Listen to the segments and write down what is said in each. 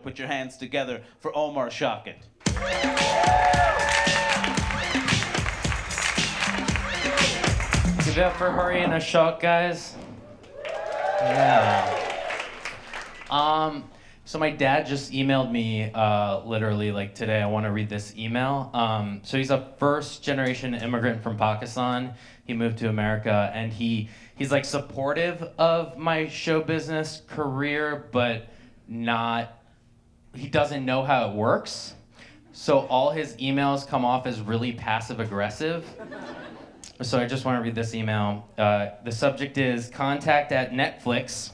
Put your hands together for Omar Shaukat. Give it up for Hurry and a Shot, guys. Yeah. So my dad just emailed me literally like today. I want to read this email. So he's a first generation immigrant from Pakistan. He moved to America and he's like supportive of my show business career, but he doesn't know how it works. So all his emails come off as really passive aggressive. So I just want to read this email. The subject is contact at Netflix.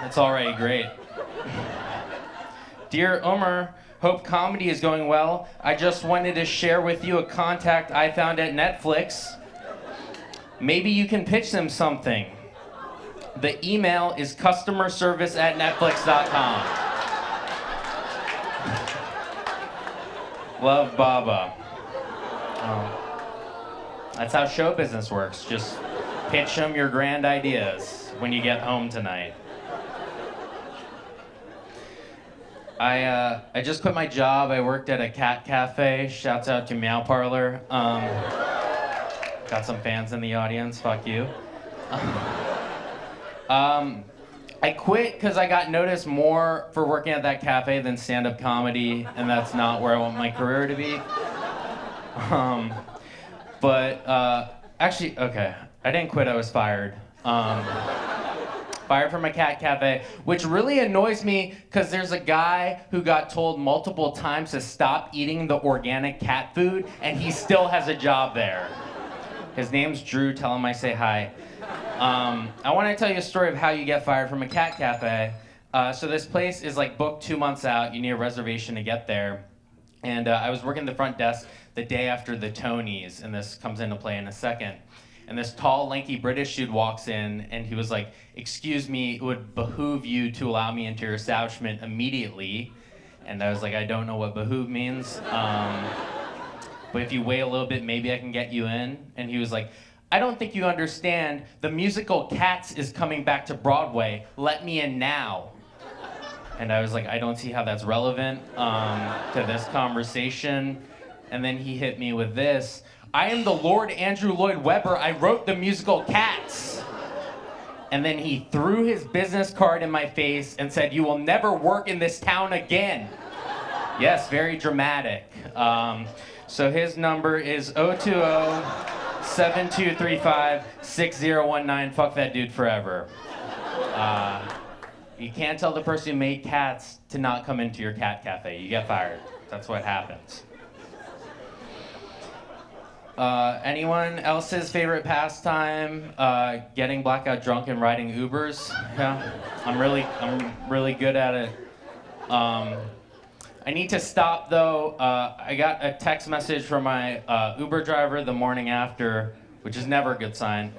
That's already great. Dear Omar, hope comedy is going well. I just wanted to share with you a contact I found at Netflix. Maybe you can pitch them something. The email is customerservice@netflix.com. Love, Baba. That's how show business works. Just pitch them your grand ideas when you get home tonight. I just quit my job. I worked at a cat cafe. Shouts out to Meow Parlor. Got some fans in the audience. Fuck you. I quit because I got noticed more for working at that cafe than stand-up comedy, and that's not where I want my career to be. Actually, okay, I didn't quit, I was fired. Fired from a cat cafe, which really annoys me because there's a guy who got told multiple times to stop eating the organic cat food, and he still has a job there. His name's Drew, tell him I say hi. I want to tell you a story of how you get fired from a cat cafe. So this place is like booked 2 months out. You need a reservation to get there. And I was working the front desk the day after the Tonys, and this comes into play in a second. And this tall, lanky British dude walks in, and he was like, "Excuse me, it would behoove you to allow me into your establishment immediately." And I was like, "I don't know what behoove means. But if you wait a little bit, maybe I can get you in." And he was like, "I don't think you understand. The musical Cats is coming back to Broadway. Let me in now." And I was like, "I don't see how that's relevant to this conversation." And then he hit me with this. "I am the Lord Andrew Lloyd Webber. I wrote the musical Cats." And then he threw his business card in my face and said, "You will never work in this town again." Yes, very dramatic. So his number is 020-7235-6019. Fuck that dude forever. You can't tell the person who made cats to not come into your cat cafe. You get fired. That's what happens. Anyone else's favorite pastime? Getting blackout drunk and riding Ubers? Yeah, I'm really good at it. I need to stop though. I got a text message from my Uber driver the morning after, which is never a good sign.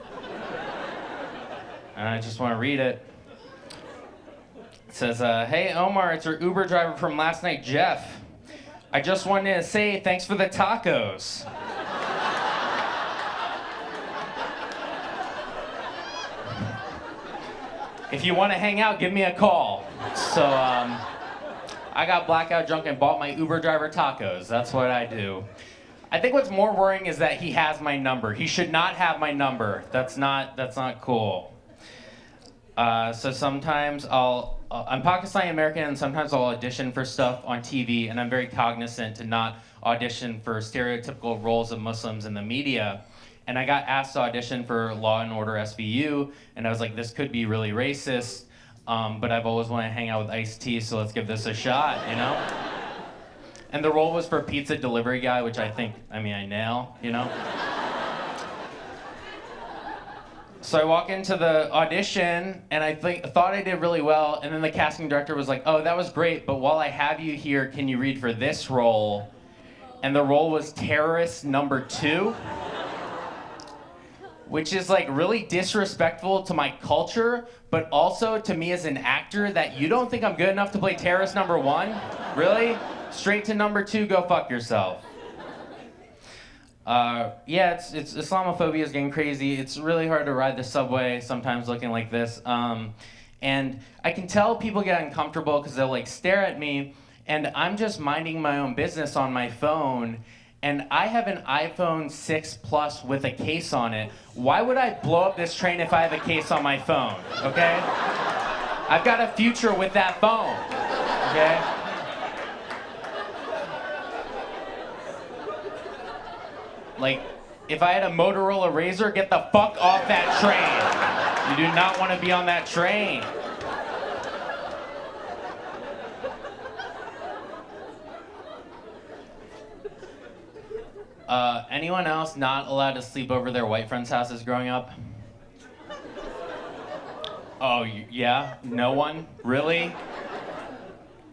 And I just want to read it. It says, "Hey Omar, it's your Uber driver from last night, Jeff. I just wanted to say thanks for the tacos." If you want to hang out, give me a call. So, I got blackout drunk and bought my Uber driver tacos. That's what I do. I think what's more worrying is that he has my number. He should not have my number. That's not cool. So sometimes I'm Pakistani American, and sometimes I'll audition for stuff on TV, and I'm very cognizant to not audition for stereotypical roles of Muslims in the media. And I got asked to audition for Law and Order SVU, and I was like, this could be really racist, but I've always wanted to hang out with Ice-T, so let's give this a shot, you know? And the role was for pizza delivery guy, which I nail, you know? So I walk into the audition, and I thought I did really well, and then the casting director was like, "Oh, that was great, but while I have you here, can you read for this role?" And the role was terrorist number 2. Which is like really disrespectful to my culture, but also to me as an actor, that you don't think I'm good enough to play terrorist number 1? Really? Straight to number 2, go fuck yourself. Yeah, it's Islamophobia is getting crazy. It's really hard to ride the subway sometimes looking like this. And I can tell people get uncomfortable because they'll like stare at me, and I'm just minding my own business on my phone. And I have an iPhone 6 Plus with a case on it. Why would I blow up this train if I have a case on my phone? Okay? I've got a future with that phone. Okay? Like, if I had a Motorola Razr, get the fuck off that train. You do not want to be on that train. Anyone else not allowed to sleep over their white friends' houses growing up? Oh, yeah? No one? Really?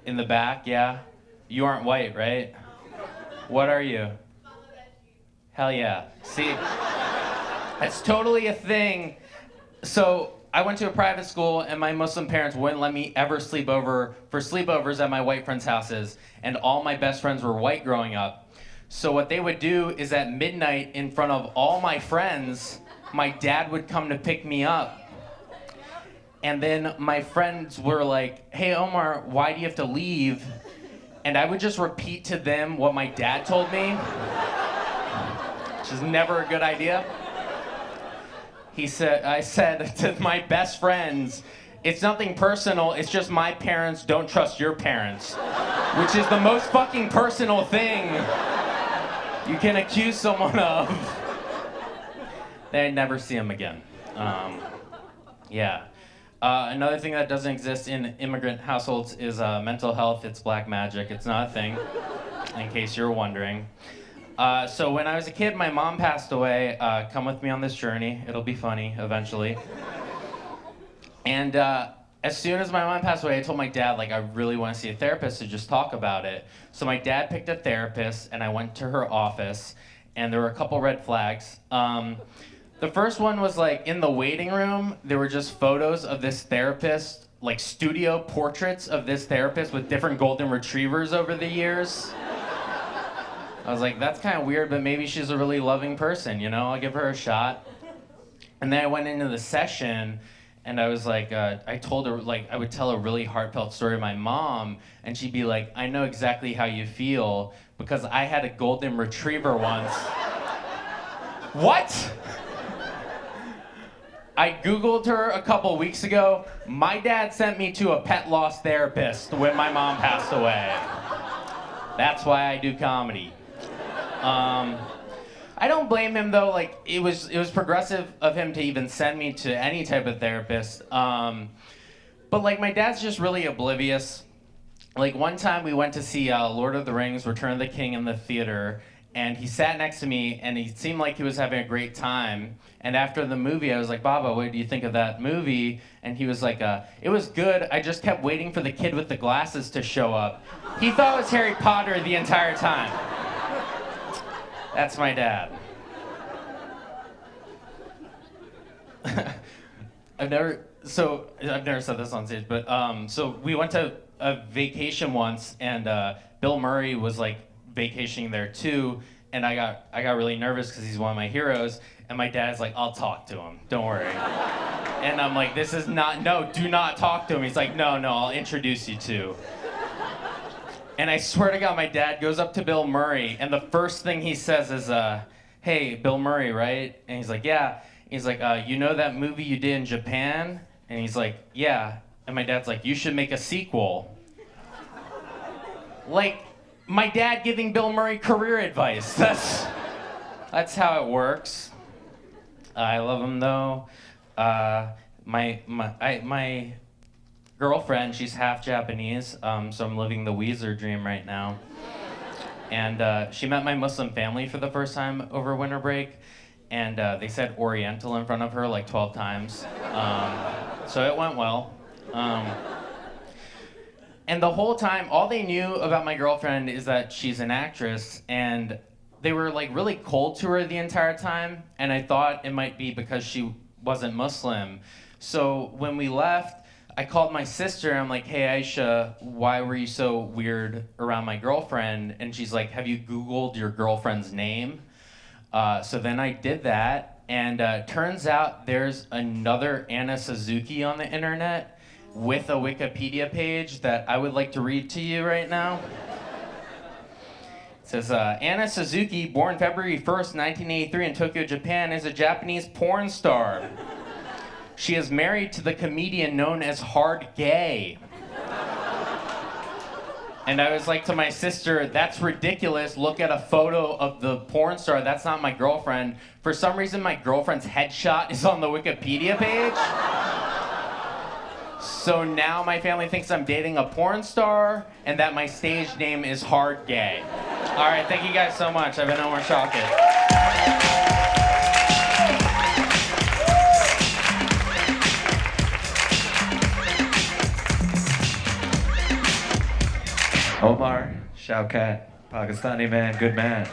In the back, yeah? You aren't white, right? What are you? Hell yeah. See, that's totally a thing. So I went to a private school, and my Muslim parents wouldn't let me ever sleep over for sleepovers at my white friends' houses, and all my best friends were white growing up. So what they would do is at midnight, in front of all my friends, my dad would come to pick me up. And then my friends were like, "Hey Omar, why do you have to leave?" And I would just repeat to them what my dad told me, which is never a good idea. I said to my best friends, "It's nothing personal, it's just my parents don't trust your parents." Which is the most fucking personal thing you can accuse someone of. They never see him again. Yeah. Another thing that doesn't exist in immigrant households is mental health. It's black magic. It's not a thing, in case you're wondering. So when I was a kid, my mom passed away. Come with me on this journey. It'll be funny eventually. And as soon as my mom passed away, I told my dad, like, I really want to see a therapist to just talk about it. So my dad picked a therapist, and I went to her office, and there were a couple red flags. The first one was, like, in the waiting room, there were just photos of this therapist, like studio portraits of this therapist with different golden retrievers over the years. I was like, that's kind of weird, but maybe she's a really loving person, you know? I'll give her a shot. And then I went into the session, and I was like, I told her, like, I would tell a really heartfelt story to my mom, and she'd be like, "I know exactly how you feel, because I had a golden retriever once." What? I Googled her a couple weeks ago. My dad sent me to a pet loss therapist when my mom passed away. That's why I do comedy. I don't blame him though. Like it was progressive of him to even send me to any type of therapist. But like my dad's just really oblivious. Like one time we went to see Lord of the Rings: Return of the King in the theater, and he sat next to me, and he seemed like he was having a great time. And after the movie, I was like, "Baba, what do you think of that movie?" And he was like, "It was good. I just kept waiting for the kid with the glasses to show up." He thought it was Harry Potter the entire time. That's my dad. I've never said this on stage, but so we went to a vacation once, and Bill Murray was like vacationing there too, and I got really nervous because he's one of my heroes, and my dad's like, "I'll talk to him, don't worry." And I'm like, do not talk to him. He's like, no, I'll introduce you to. And I swear to God, my dad goes up to Bill Murray, and the first thing he says is, "Hey, Bill Murray, right?" And he's like, "Yeah." He's like, "You know that movie you did in Japan?" And he's like, "Yeah." And my dad's like, "You should make a sequel." Like, my dad giving Bill Murray career advice. That's how it works. I love him though. My girlfriend, she's half Japanese, so I'm living the Weezer dream right now. And she met my Muslim family for the first time over winter break, and they said Oriental in front of her like 12 times. So it went well. And the whole time, all they knew about my girlfriend is that she's an actress, and they were like really cold to her the entire time, and I thought it might be because she wasn't Muslim. So when we left, I called my sister, and I'm like, "Hey Aisha, why were you so weird around my girlfriend?" And she's like, "Have you Googled your girlfriend's name?" So then I did that, and turns out there's another Anna Suzuki on the internet, with a Wikipedia page that I would like to read to you right now. It says, Anna Suzuki, born February 1st, 1983 in Tokyo, Japan, is a Japanese porn star. She is married to the comedian known as Hard Gay. And I was like to my sister, that's ridiculous. Look at a photo of the porn star. That's not my girlfriend. For some reason, my girlfriend's headshot is on the Wikipedia page. So now my family thinks I'm dating a porn star and that my stage name is Hard Gay. All right, thank you guys so much. I've been Omar Shaukat. Omar Shaukat, Pakistani man, good man.